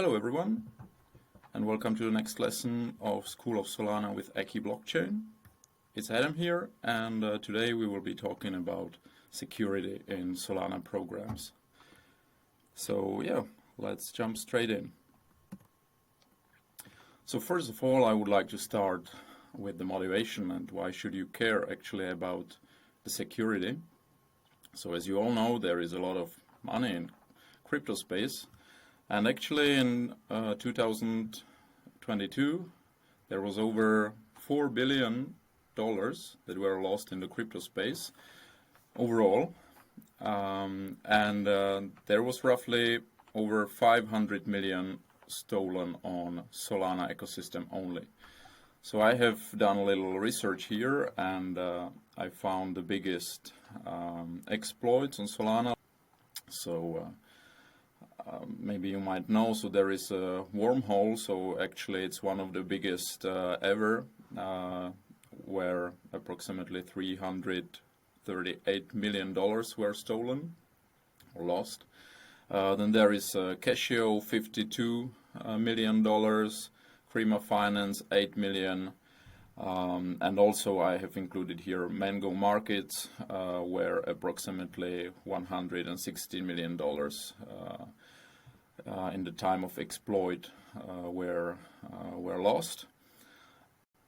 Hello everyone, and welcome to the next lesson of School of Solana with Aki Blockchain. It's Adam here, and today we will be talking about security in Solana programs. So yeah, let's jump straight in. So first of all, I would like to start with the motivation and why should you care actually about the security. So as you all know, there is a lot of money in crypto space. And actually in 2022, there was over $4 billion that were lost in the crypto space overall. There was roughly over 500 million stolen on Solana ecosystem only. So I have done a little research here, and I found the biggest exploits on Solana. So maybe you might know, so there is a wormhole, so actually it's one of the biggest ever, where approximately $338 million were stolen or lost. Then there is Casio, $52 million, Prima Finance, $8 million, and also I have included here Mango Markets, where approximately $160 million in the time of exploit were lost.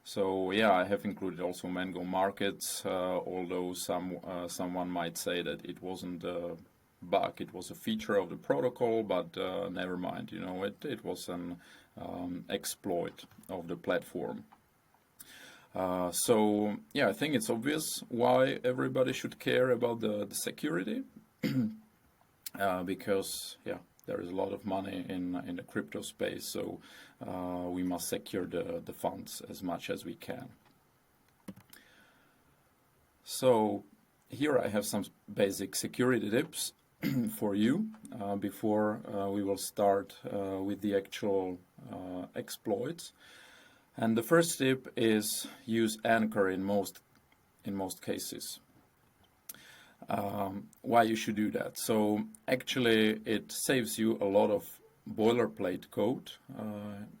So yeah, I have included also Mango Markets, although someone might say that it wasn't a bug, it was a feature of the protocol, but never mind, it was an exploit of the platform. So yeah, I think it's obvious why everybody should care about the security, because yeah, there is a lot of money in the crypto space, so we must secure the funds as much as we can. So here I have some basic security tips for you before we will start with the actual exploits. And the first tip is use Anchor in most cases. Why you should do that? So actually it saves you a lot of boilerplate code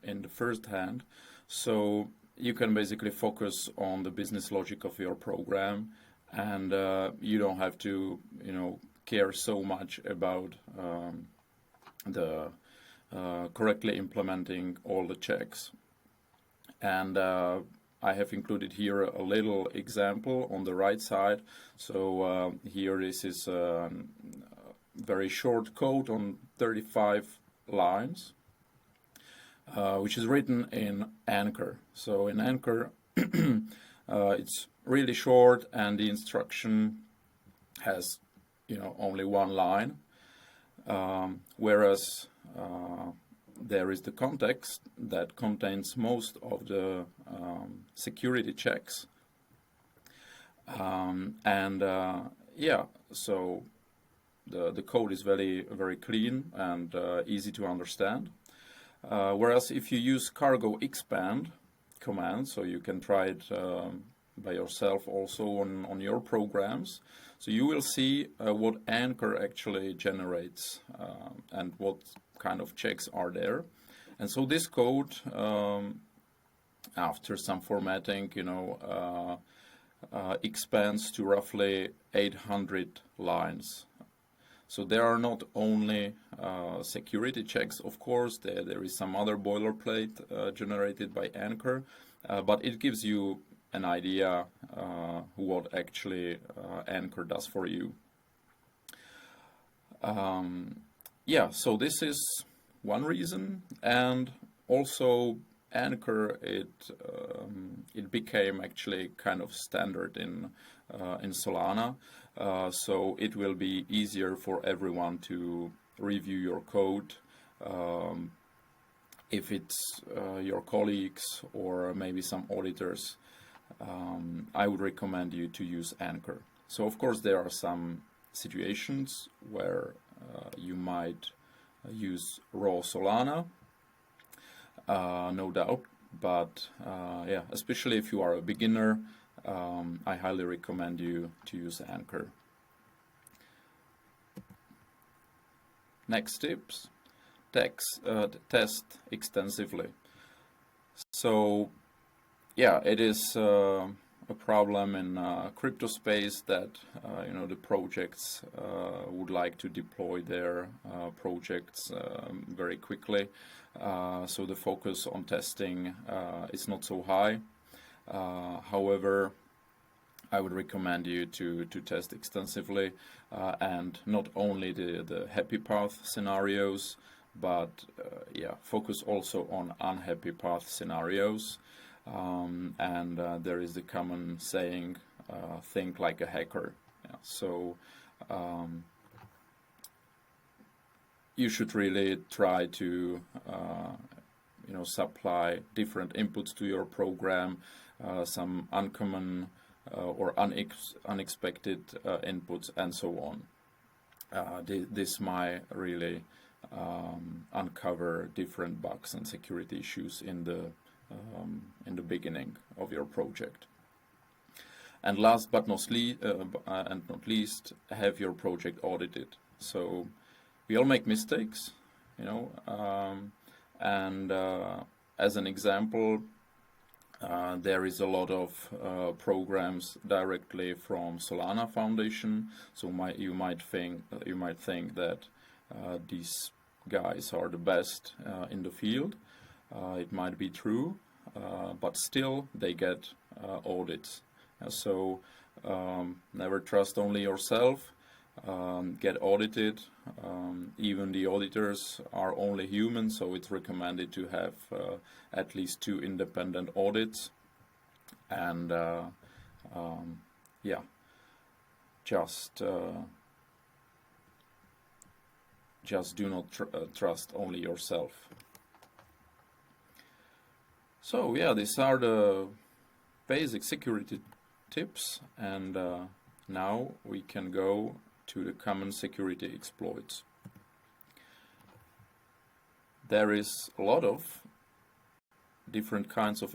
in the first hand, so you can basically focus on the business logic of your program, and you don't have to care so much about the correctly implementing all the checks. And I have included here a little example on the right side. So here this is a very short code on 35 lines, which is written in Anchor. So in Anchor, it's really short, and the instruction has only one line, whereas there is the context that contains most of the security checks. Yeah, so the code is very clean and easy to understand. Whereas if you use cargo expand command, so you can try it by yourself also on your programs, so you will see what Anchor actually generates and what kind of checks are there. And so this code, after some formatting, expands to roughly 800 lines. So there are not only security checks, of course, there is some other boilerplate generated by Anchor, but it gives you an idea what actually Anchor does for you. Yeah, so this is one reason, and also Anchor, it became actually kind of standard in Solana, so it will be easier for everyone to review your code. If it's your colleagues or maybe some auditors, I would recommend you to use Anchor. So of course there are some situations where you might use raw Solana, no doubt, but yeah, especially if you are a beginner, I highly recommend you to use Anchor. Next tips. test extensively. So yeah, it is a problem in crypto space that the projects would like to deploy their projects very quickly. So the focus on testing is not so high. However, I would recommend you to test extensively and not only the happy path scenarios, but focus also on unhappy path scenarios. And there is the common saying, think like a hacker. Yeah, so you should really try to supply different inputs to your program, some uncommon or unexpected inputs, and so on. This might really uncover different bugs and security issues in the beginning of your project. And last but not least, have your project audited. So we all make mistakes, and as an example, there is a lot of programs directly from Solana Foundation. So you might think that these guys are the best in the field. It might be true, but still they get audits. So never trust only yourself. Get audited. Even the auditors are only human, so it's recommended to have at least 2 independent audits. And just do not trust only yourself. So yeah, these are the basic security tips, and now we can go to the common security exploits. There is a lot of different kinds of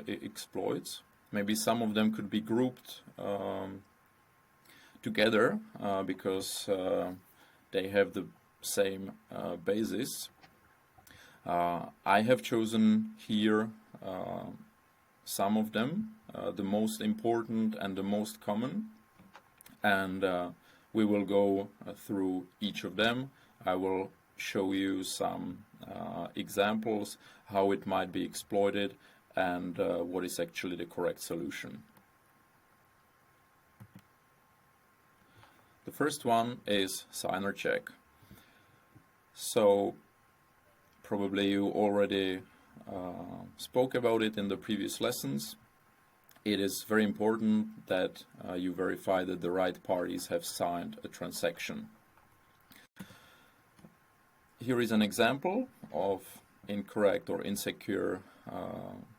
exploits. Maybe some of them could be grouped together because they have the same basis. I have chosen here some of them, the most important and the most common, and we will go through each of them. I will show you some examples, how it might be exploited, and what is actually the correct solution. The first one is signer check. So probably you already spoke about it in the previous lessons. It is very important that you verify that the right parties have signed a transaction. Here is an example of incorrect or insecure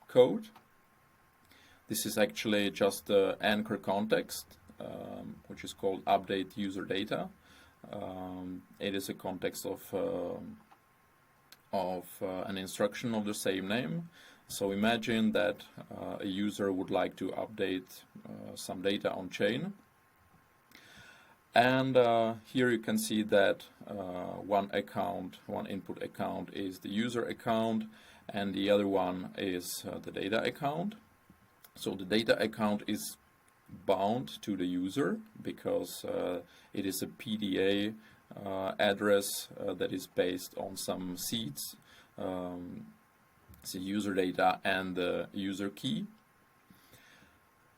code. This is actually just the anchor context, which is called update user data. It is a context of an instruction of the same name. So imagine that a user would like to update some data on chain. And here you can see that one input account is the user account, and the other one is the data account. So the data account is bound to the user because it is a PDA address that is based on some seeds, the user data and the user key.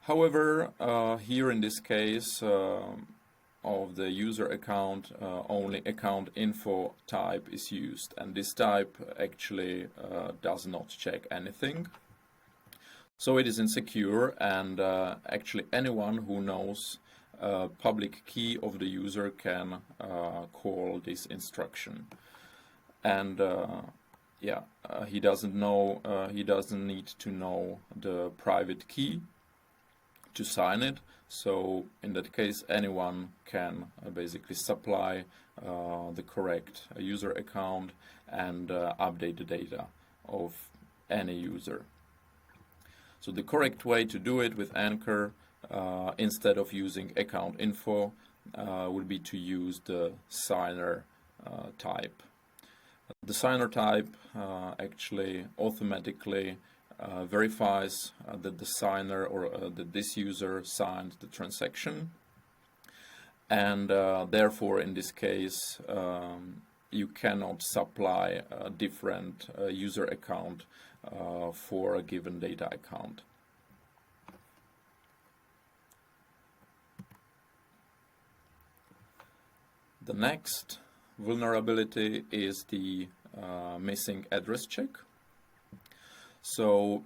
However, here in this case of the user account, only account info type is used, and this type actually does not check anything. So it is insecure, and actually anyone who knows public key of the user can call this instruction. And he doesn't need to know the private key to sign it. So in that case, anyone can basically supply the correct user account and update the data of any user. So the correct way to do it with Anchor, instead of using account info, would be to use the signer type. The signer type actually automatically verifies that the signer or that this user signed the transaction, and therefore in this case you cannot supply a different user account for a given data account. The next vulnerability is the missing address check. So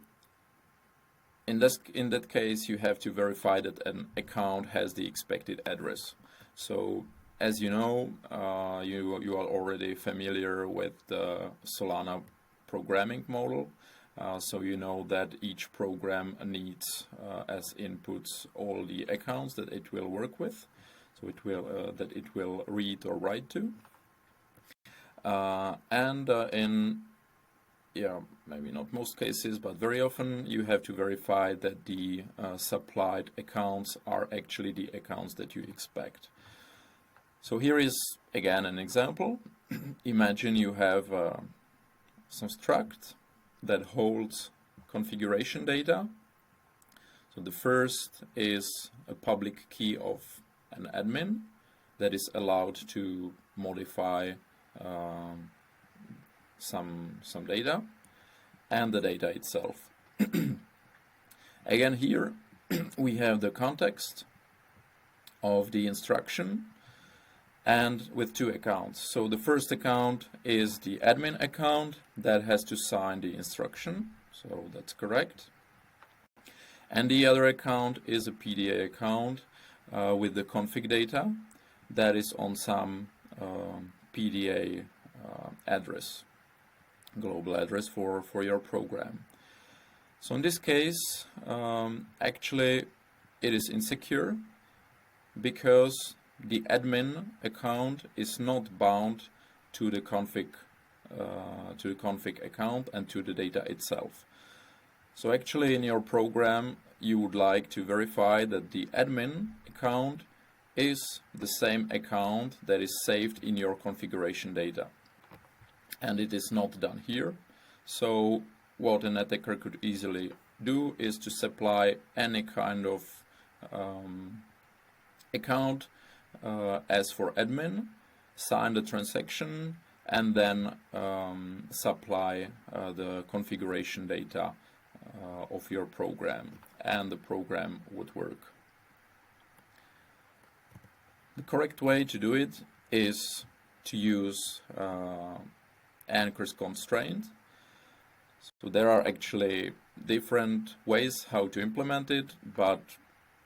in that case you have to verify that an account has the expected address. So as you know, you are already familiar with the Solana programming model. So you know that each program needs as inputs all the accounts that it will work with. So it will that it will read or write to. In maybe not most cases, but very often you have to verify that the supplied accounts are actually the accounts that you expect. So here is again an example. Imagine you have some struct that holds configuration data. So the first is a public key of an admin that is allowed to modify some data and the data itself. Again, here we have the context of the instruction and with two accounts. So the first account is the admin account that has to sign the instruction, so that's correct. And the other account is a PDA account with the config data that is on some PDA address, global address for your program. So in this case, actually it is insecure because the admin account is not bound to the config account and to the data itself. So actually in your program you would like to verify that the admin account is the same account that is saved in your configuration data, and it is not done here. So what an attacker could easily do is to supply any kind of account as for admin, sign the transaction, and then supply the configuration data of your program, and the program would work. The correct way to do it is to use anchors constraint. So there are actually different ways how to implement it, but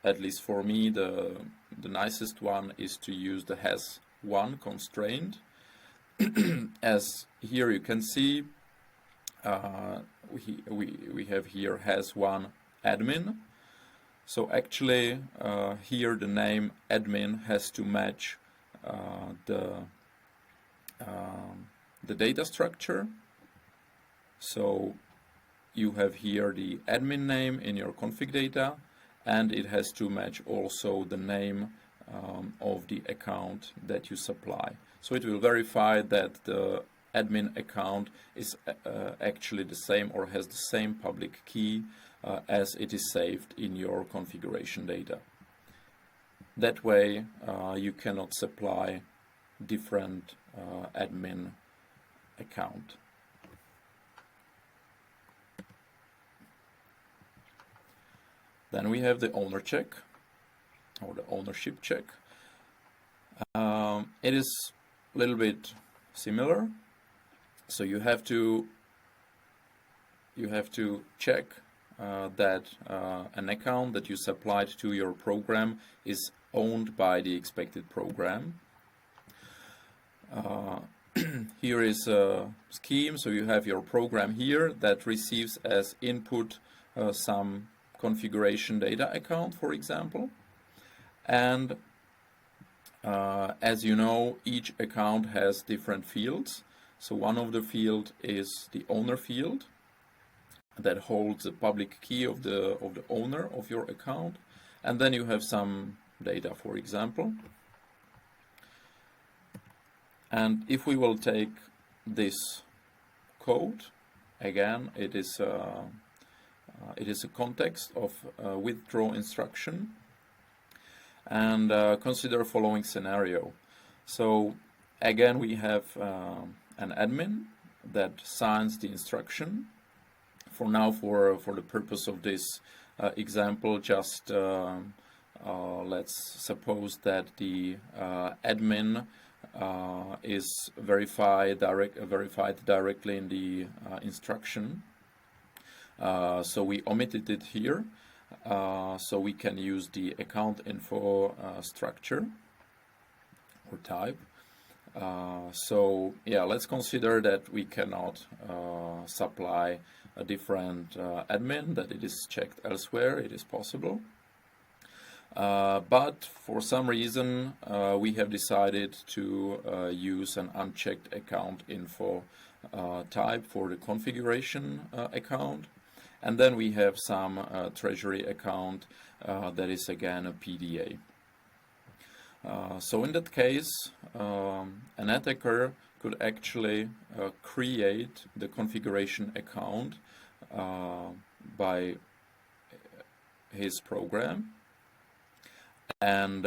at least for me the nicest one is to use the has1 constraint. As here you can see, we have here has1 admin. So actually here the name admin has to match the data structure. So you have here the admin name in your config data, and it has to match also the name of the account that you supply. So it will verify that the admin account is actually the same or has the same public key as it is saved in your configuration data. That way you cannot supply different admin account. Then we have the owner check or the ownership check. It is a little bit similar. So you have to check that an account that you supplied to your program is owned by the expected program. Here is a scheme. So you have your program here that receives as input some configuration data account, for example, and as you know, each account has different fields. So one of the fields is the owner field that holds the public key of the owner of your account, and then you have some data, for example. And if we will take this code. Again, it is a context of withdraw instruction, and consider following scenario. So again, we have an admin that signs the instruction. For now, for the purpose of this example, just let's suppose that the admin is verified directly in the instruction. So we omitted it here, so we can use the account info structure or type. So yeah, let's consider that we cannot supply a different admin, that it is checked elsewhere. It is possible. But for some reason, we have decided to use an unchecked account info type for the configuration account. And then we have some treasury account that is again a PDA. So in that case, an attacker could actually create the configuration account by his program, and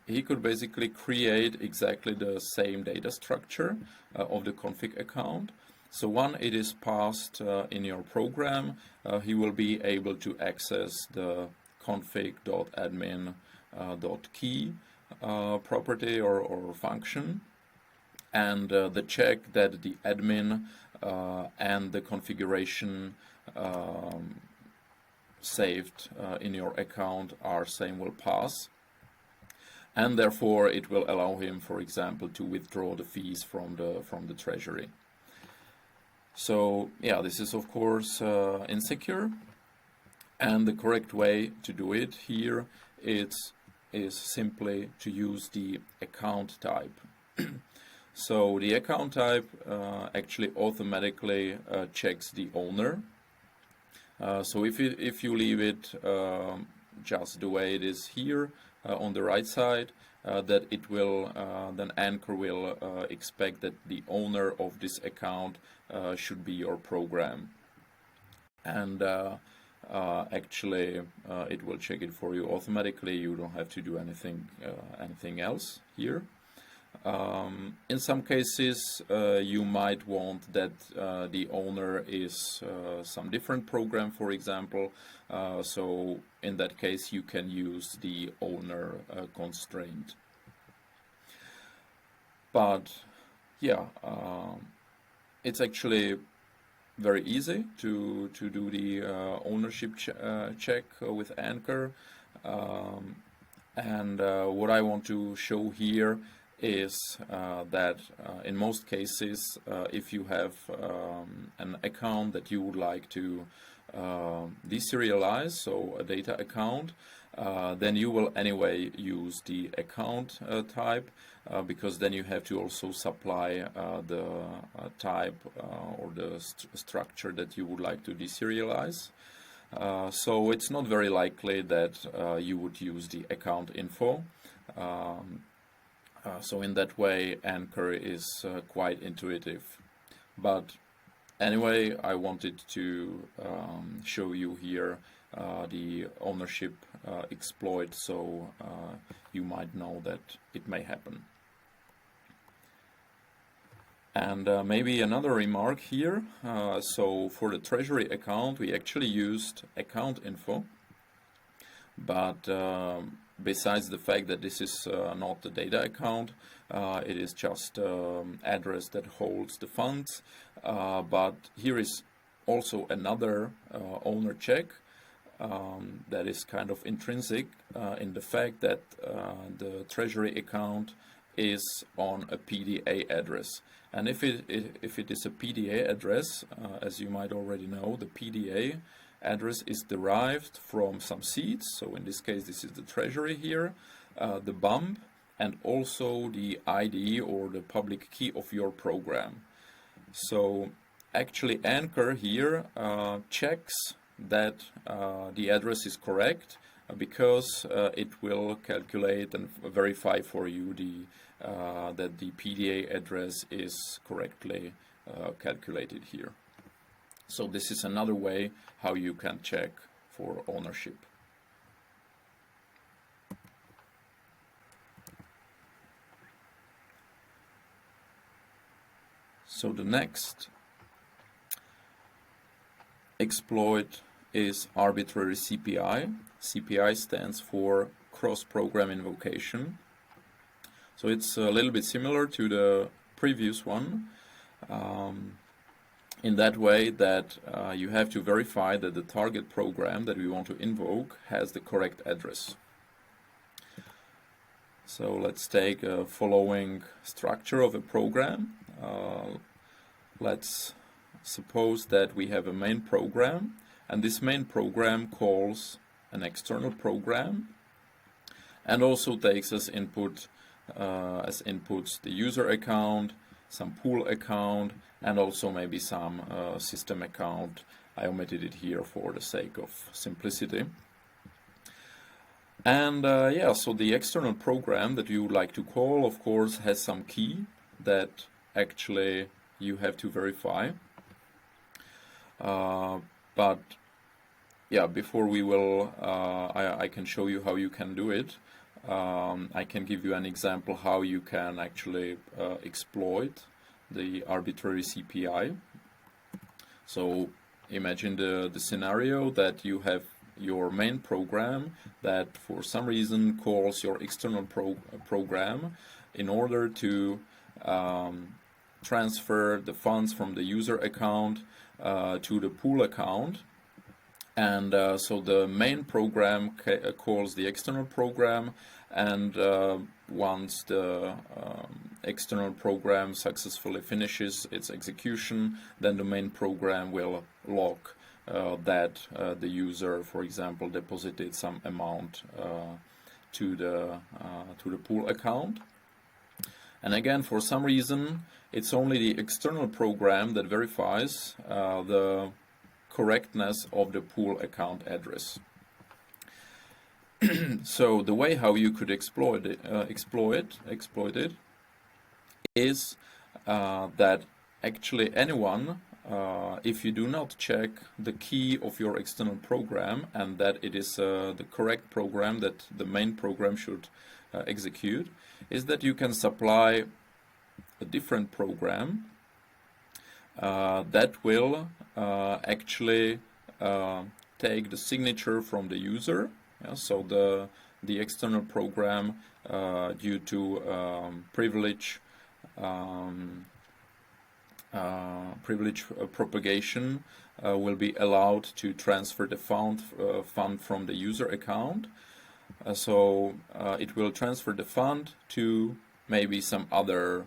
he could basically create exactly the same data structure of the config account. So when it is passed in your program, he will be able to access the config.admin.key property or function, and the check that the admin and the configuration saved in your account are same will pass, and therefore it will allow him, for example, to withdraw the fees from the treasury. So yeah, this is of course insecure, and the correct way to do it here is simply to use the account type. So the account type actually automatically checks the owner. So if you leave it just the way it is here on the right side, that it will then Anchor will expect that the owner of this account should be your program, and actually it will check it for you automatically. You don't have to do anything else here. In some cases, you might want that the owner is some different program, for example. So in that case, you can use the owner constraint. But yeah, it's actually very easy to do the ownership check with Anchor. And what I want to show here is that in most cases, if you have an account that you would like to deserialize, so a data account, then you will anyway use the account type, because then you have to also supply the type or the structure that you would like to deserialize. So it's not very likely that you would use the account info. So in that way, Anchor is quite intuitive. But anyway, I wanted to show you here the ownership exploit, so you might know that it may happen. And maybe another remark here. So for the treasury account, we actually used account info, but besides the fact that this is not the data account, it is just address that holds the funds. But here is also another owner check that is kind of intrinsic in the fact that the treasury account is on a PDA address. And if it is a PDA address, as you might already know, the PDA address is derived from some seeds. So in this case, this is the treasury here, the bump, and also the ID or the public key of your program. So actually Anchor here checks that the address is correct, because it will calculate and verify for you that the PDA address is correctly calculated here. So this is another way how you can check for ownership. So the next exploit is arbitrary CPI. CPI stands for cross-program invocation. So it's a little bit similar to the previous one in that way that you have to verify that the target program that we want to invoke has the correct address. So let's take a following structure of a program. Let's suppose that we have a main program, and this main program calls an external program and also takes as inputs the user account, some pool account, and also maybe some system account. I omitted it here for the sake of simplicity. And yeah, so the external program that you would like to call, of course, has some key that actually you have to verify. But yeah, before we will, I can show you how you can do it. I can give you an example how you can actually exploit the arbitrary CPI. So imagine the scenario that you have your main program that for some reason calls your external program in order to transfer the funds from the user account to the pool account. And so the main program calls the external program, and once the external program successfully finishes its execution, then the main program will log that the user, for example, deposited some amount to the pool account. And again, for some reason, it's only the external program that verifies the correctness of the pool account address. So the way how you could exploit it is that actually anyone, if you do not check the key of your external program and that it is the correct program that the main program should execute, is that you can supply a different program that will actually take the signature from the user. So the external program, due to privilege propagation, will be allowed to transfer the fund from the user account. So it will transfer the fund to maybe some other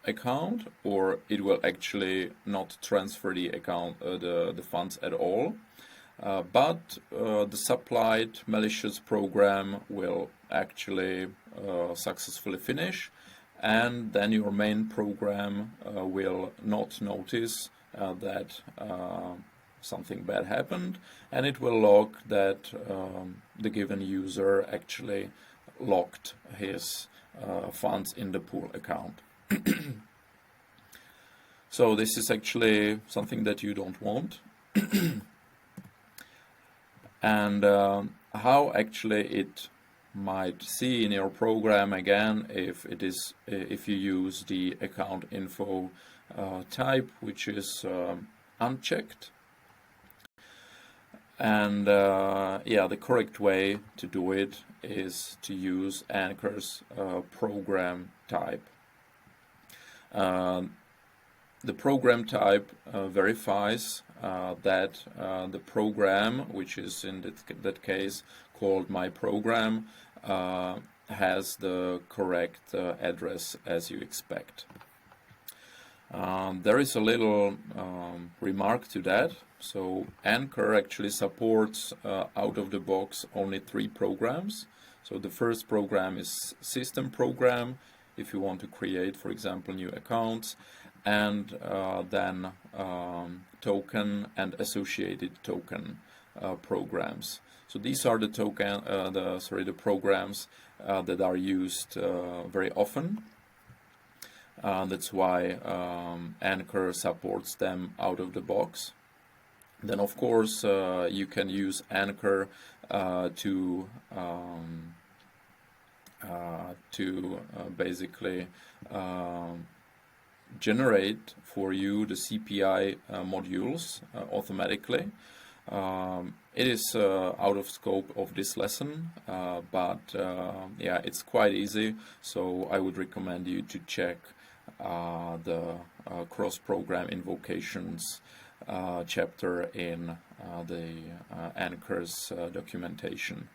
account, or it will actually not transfer the account the funds at all. But the supplied malicious program will actually successfully finish, and then your main program will not notice that something bad happened, and it will log that the given user actually locked his funds in the pool account. So this is actually something that you don't want. And how actually it might see in your program, again, if you use the account info type, which is unchecked. And yeah, the correct way to do it is to use Anchor's program type. The program type verifies that the program, which is in that case called my program, has the correct address as you expect. There is a little remark to that. So Anchor actually supports out of the box only 3 programs. So the first program is system program, if you want to create, for example, new accounts, and then token and associated token programs. So these are the programs that are used very often. That's why Anchor supports them out of the box. Then, of course, you can use Anchor to basically generate for you the CPI modules automatically. It is out of scope of this lesson, but yeah, it's quite easy. So I would recommend you to check the cross-program invocations chapter in the Anchor's documentation.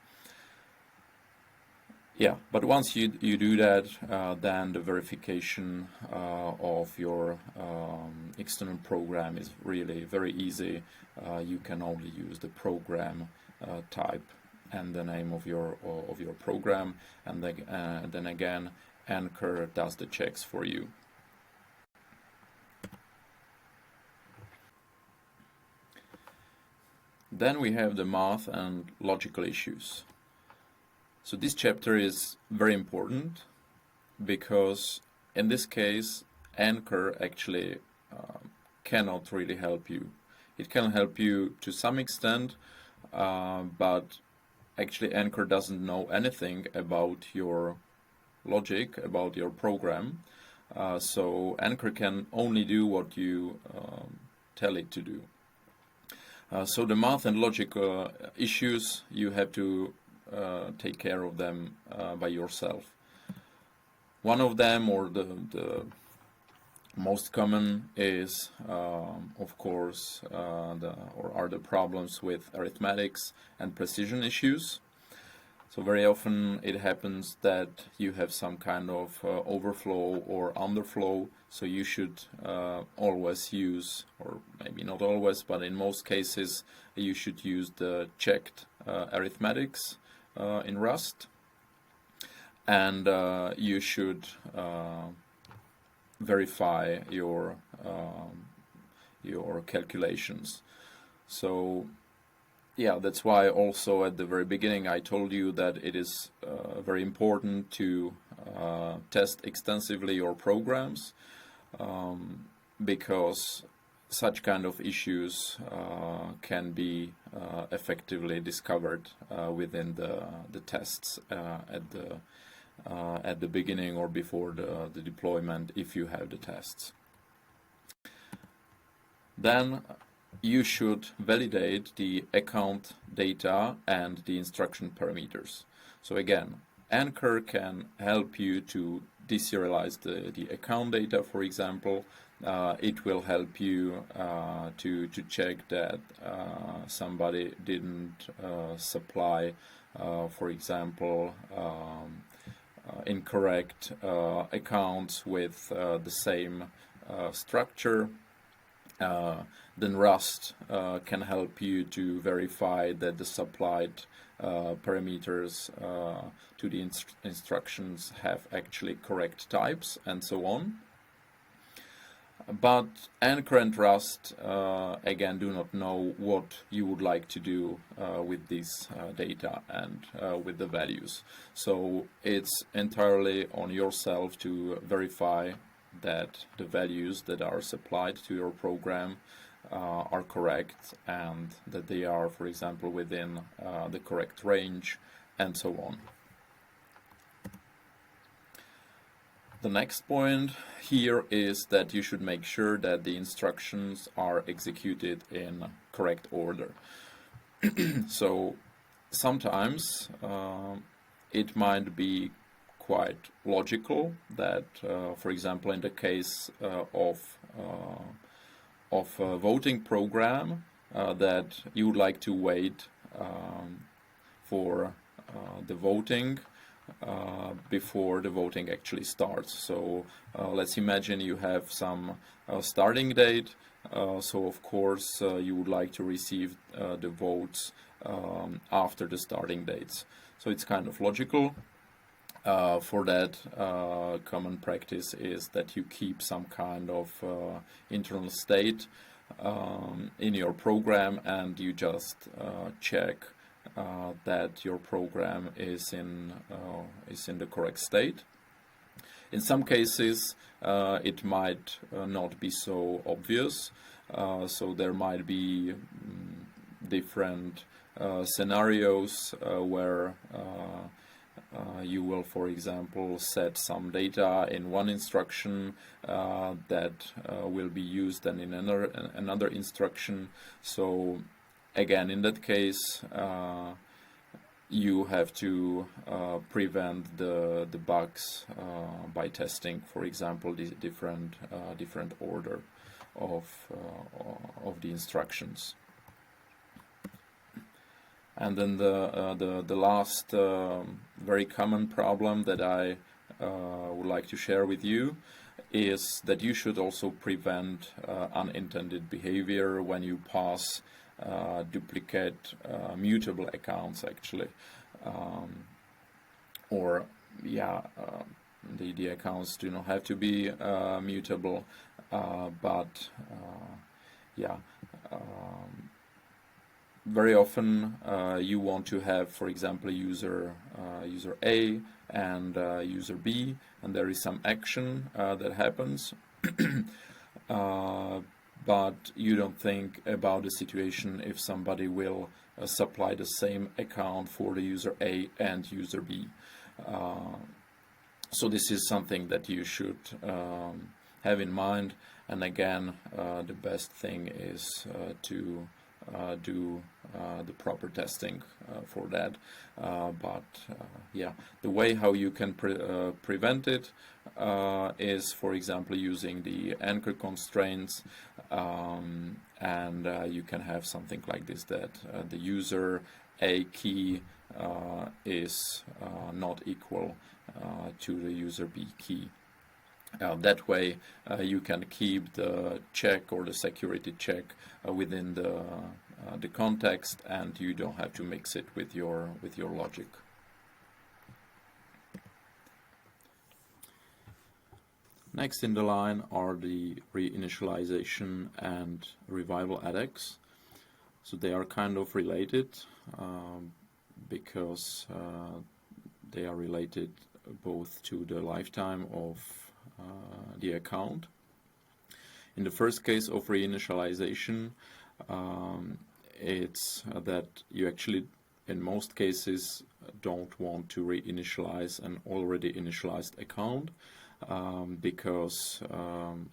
Yeah, but once you do that, then the verification of your external program is really very easy. You can only use the program type and the name of your program, and then again, Anchor does the checks for you. Then we have the math and logical issues. So this chapter is very important because in this case, Anchor actually cannot really help you. It can help you to some extent, but actually Anchor doesn't know anything about your logic, about your program. So Anchor can only do what you tell it to do. So the math and logic issues, you have to take care of them by yourself. One of them, or the most common, is of course are the problems with arithmetics and precision issues. So very often it happens that you have some kind of overflow or underflow, so you should always use, or maybe not always, but in most cases you should use the checked arithmetics in Rust, and you should verify your calculations. So yeah, that's why also at the very beginning I told you that it is very important to test extensively your programs, because such kind of issues can be effectively discovered within the tests at the beginning or before the deployment, if you have the tests. Then you should validate the account data and the instruction parameters. So again, Anchor can help you to deserialize the account data, for example. It will help you to check that somebody didn't supply, for example, incorrect accounts with the same structure. Then Rust can help you to verify that the supplied parameters to the instructions have actually correct types, and so on. But Anchor and Rust again do not know what you would like to do with this data and with the values. So it's entirely on yourself to verify that the values that are supplied to your program are correct, and that they are, for example, within the correct range, and so on. The next point here is that you should make sure that the instructions are executed in correct order. So sometimes it might be quite logical that, for example, in the case of a voting program, that you would like to wait for the voting before the voting actually starts. So let's imagine you have some starting date, so of course you would like to receive the votes after the starting dates. So it's kind of logical. For that, common practice is that you keep some kind of internal state in your program, and you just check that your program is in the correct state. In some cases, it might not be so obvious. So there might be different scenarios where you will, for example, set some data in one instruction that will be used then in another instruction. So again, in that case, you have to prevent the bugs by testing, for example, the different order of the instructions. And then the last very common problem that I would like to share with you is that you should also prevent unintended behavior when you pass duplicate mutable accounts, actually, or the accounts do not have to be mutable, but very often you want to have, for example, user A and user B, and there is some action that happens, but you don't think about the situation if somebody will supply the same account for the user A and user B. So this is something that you should have in mind, and again, the best thing is to do the proper testing for that. The way how you can prevent it is, for example, using the anchor constraints, and you can have something like this, that the user A key is not equal to the user B key. That way you can keep the check or the security check within the context, and you don't have to mix it with your logic. Next in the line are the reinitialization and revival attacks. So they are kind of related because they are related both to the lifetime of the account. In the first case of reinitialization, it's that you actually, in most cases, don't want to reinitialize an already initialized account because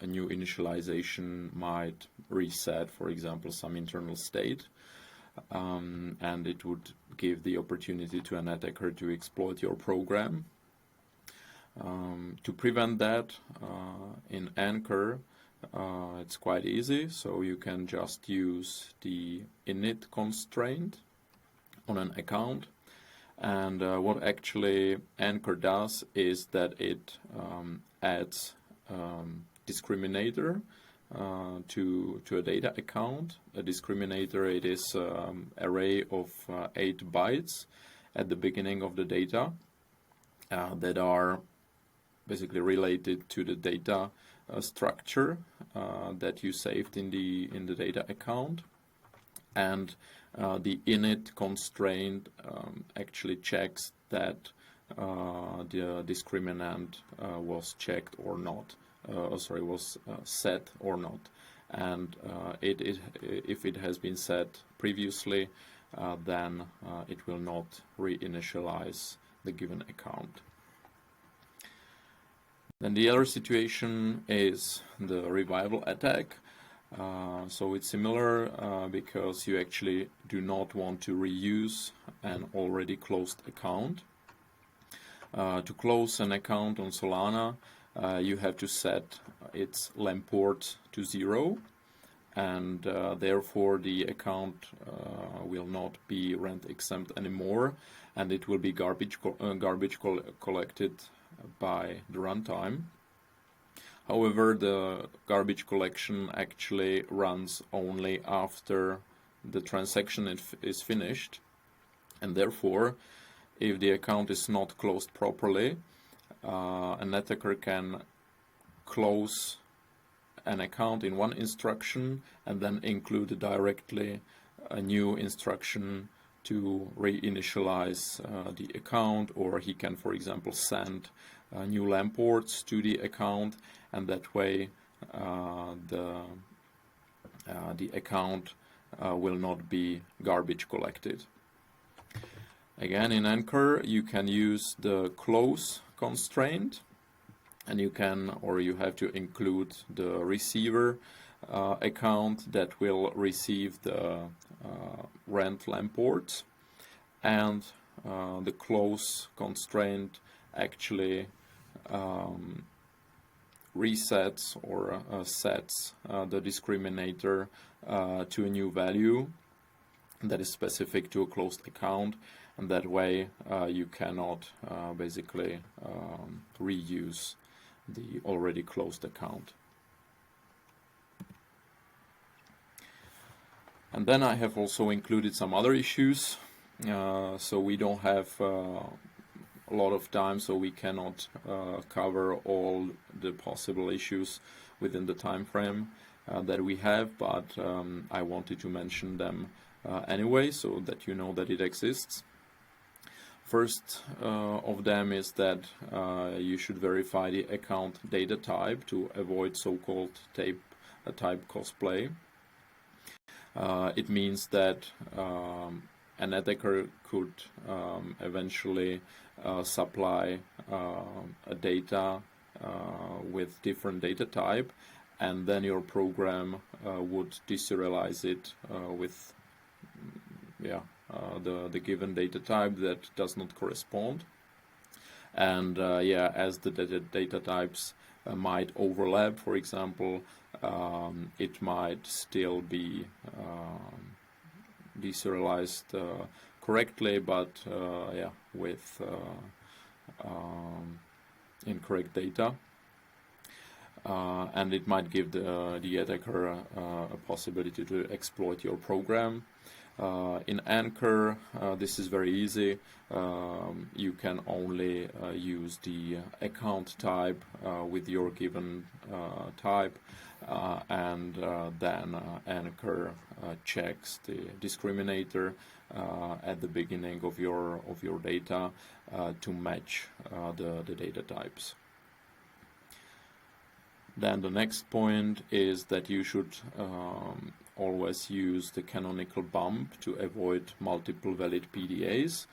a new initialization might reset, for example, some internal state, and it would give the opportunity to an attacker to exploit your program. To prevent that, in Anchor, it's quite easy. So you can just use the init constraint on an account. And what actually Anchor does is that it adds discriminator to a data account. A discriminator, it is array of 8 bytes at the beginning of the data that are basically related to the data structure that you saved in the data account, and the init constraint actually checks that the discriminant was checked or not, was set or not, and if it has been set previously, then it will not reinitialize the given account. Then the other situation is the revival attack. So it's similar because you actually do not want to reuse an already closed account. To close an account on Solana, you have to set its lamp port to 0, and therefore the account will not be rent exempt anymore, and it will be garbage collected by the runtime. However, the garbage collection actually runs only after the transaction is finished, and therefore, if the account is not closed properly, an attacker can close an account in one instruction and then include directly a new instruction to reinitialize the account, or he can, for example, send new lamp ports to the account, and that way the account will not be garbage collected. Again, in Anchor, you can use the close constraint, and you can, or you have to include the receiver account that will receive the rent lamp ports, and the close constraint actually resets or sets the discriminator to a new value that is specific to a closed account, and that way you cannot basically reuse the already closed account. And then I have also included some other issues, so we don't have a lot of time, so we cannot cover all the possible issues within the time frame that we have, but I wanted to mention them anyway, so that you know that it exists. First of them is that you should verify the account data type to avoid so-called type cosplay. It means that an attacker could eventually supply a data with different data type, and then your program would deserialize it with the given data type that does not correspond. And as the data types might overlap, for example, it might still be deserialized correctly, but with incorrect data, and it might give the attacker a possibility to exploit your program. In Anchor, this is very easy. You can only use the account type with your given type, and then Anchor checks the discriminator at the beginning of your data to match the data types. Then the next point is that you should always use the canonical bump to avoid multiple valid PDAs.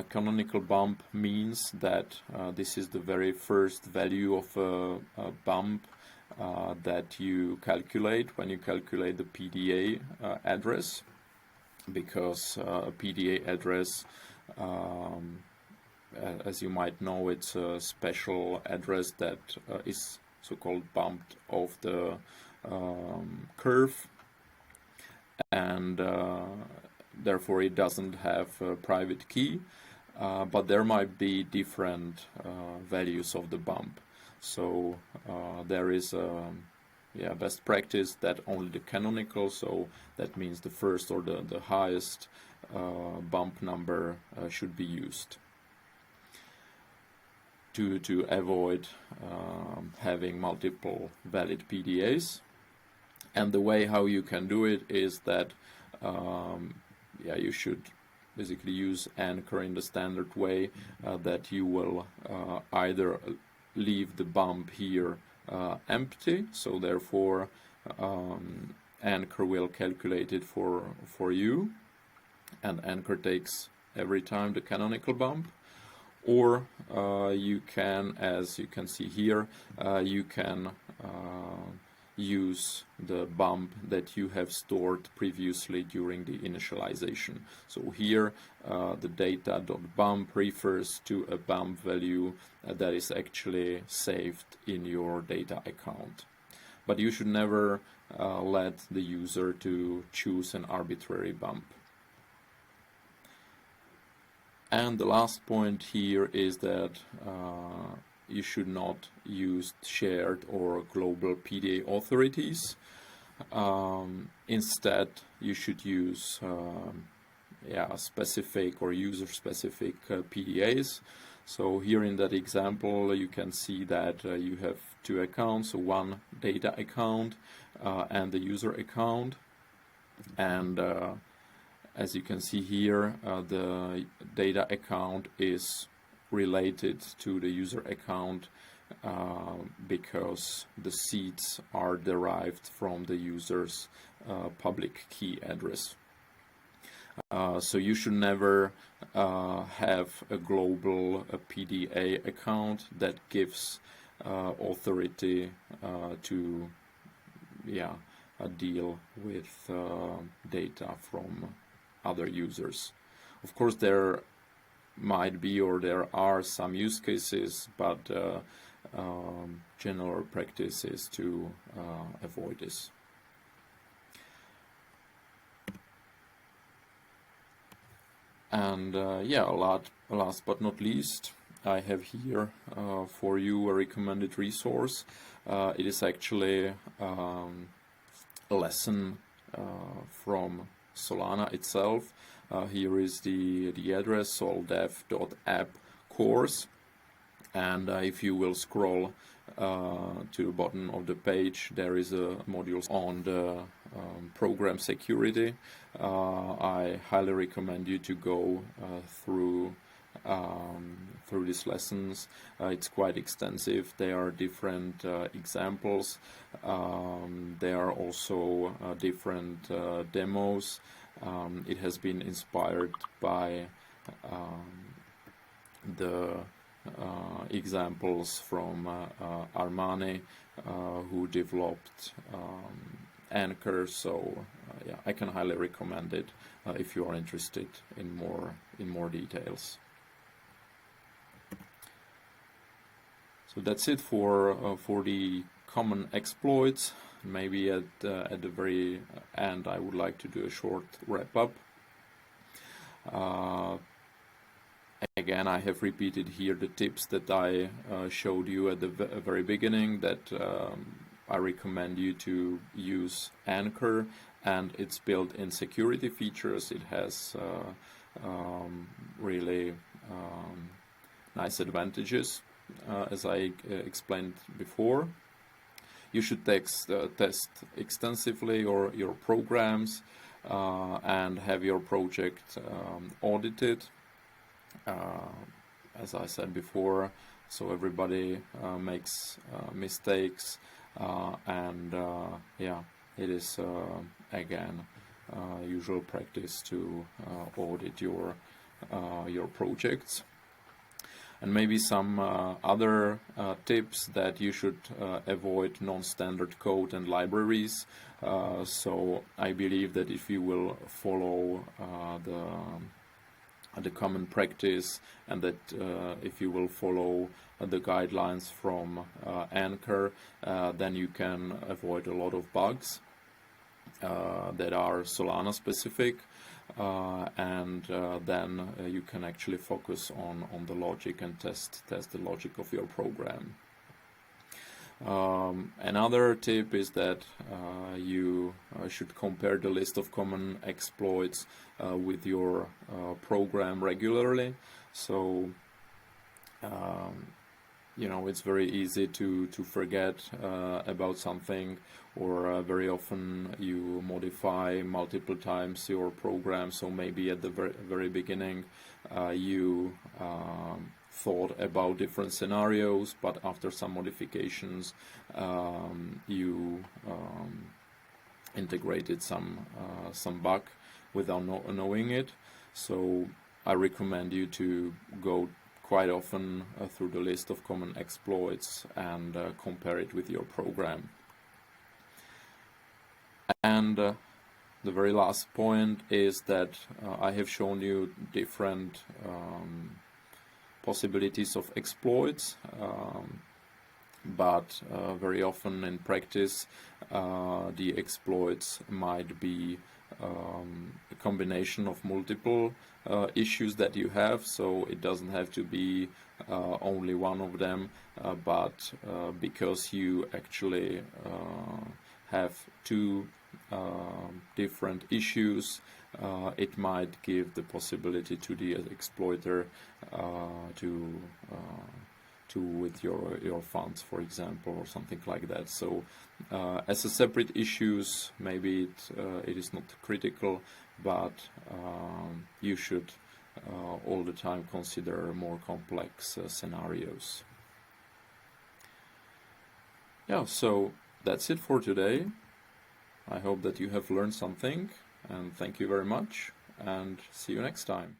Canonical bump means that this is the very first value of a bump that you calculate when you calculate the PDA address, because a PDA address, as you might know, it's a special address that is so-called bumped off the curve, and therefore it doesn't have a private key, but there might be different values of the bump. So there is a best practice that only the canonical, so that means the first or the highest bump number should be used to avoid having multiple valid PDAs. And the way how you can do it is that you should basically use Anchor in the standard way, that you will either leave the bump here empty, so therefore Anchor will calculate it for you, and Anchor takes every time the canonical bump. Or you can, as you can see here, you can use the bump that you have stored previously during the initialization. So here the data.bump refers to a bump value that is actually saved in your data account. But you should never let the user to choose an arbitrary bump. And the last point here is that you should not use shared or global PDA authorities. Instead, you should use specific or user-specific PDAs. So here in that example, you can see that you have two accounts, so one data account and the user account, and as you can see here, the data account is related to the user account because the seeds are derived from the user's public key address. So you should never have a global PDA account that gives authority to deal with data from other users. Of course, there might be or there are some use cases, but general practice is to avoid this. And last but not least, I have here for you a recommended resource. It is actually a lesson from Solana itself. Here is the address, soldev.app course, and if you will scroll to the bottom of the page, there is a module on the program security. I highly recommend you to go through these lessons. It's quite extensive. There are different examples. There are also different demos. It has been inspired by the examples from Armani, who developed Anchor. So I can highly recommend it if you are interested in more details. So that's it for the common exploits. Maybe at the very end, I would like to do a short wrap up. Again, I have repeated here the tips that I showed you at the very beginning, that I recommend you to use Anchor, and its built-in security features. It has really nice advantages, as I explained before. You should test extensively your programs and have your project audited. As I said before, so everybody makes mistakes, and it is again usual practice to audit your projects. And maybe some other tips that you should avoid: non-standard code and libraries. So I believe that if you will follow the common practice, and that if you will follow the guidelines from Anchor, then you can avoid a lot of bugs that are Solana specific, and then you can actually focus on the logic and test the logic of your program. Another tip is that you should compare the list of common exploits with your program regularly. So it's very easy to forget about something, or very often you modify multiple times your program. So maybe at the very beginning you thought about different scenarios, but after some modifications you integrated some bug without knowing it. So I recommend you to go quite often through the list of common exploits and compare it with your program. And the very last point is that I have shown you different possibilities of exploits, but very often in practice the exploits might be a combination of multiple issues that you have. So it doesn't have to be only one of them, but because you actually have two different issues, it might give the possibility to the exploiter to do with your funds, for example, or something like that. So as a separate issues, maybe it is not critical, but you should all the time consider more complex scenarios. Yeah, so that's it for today. I hope that you have learned something, and thank you very much, and see you next time.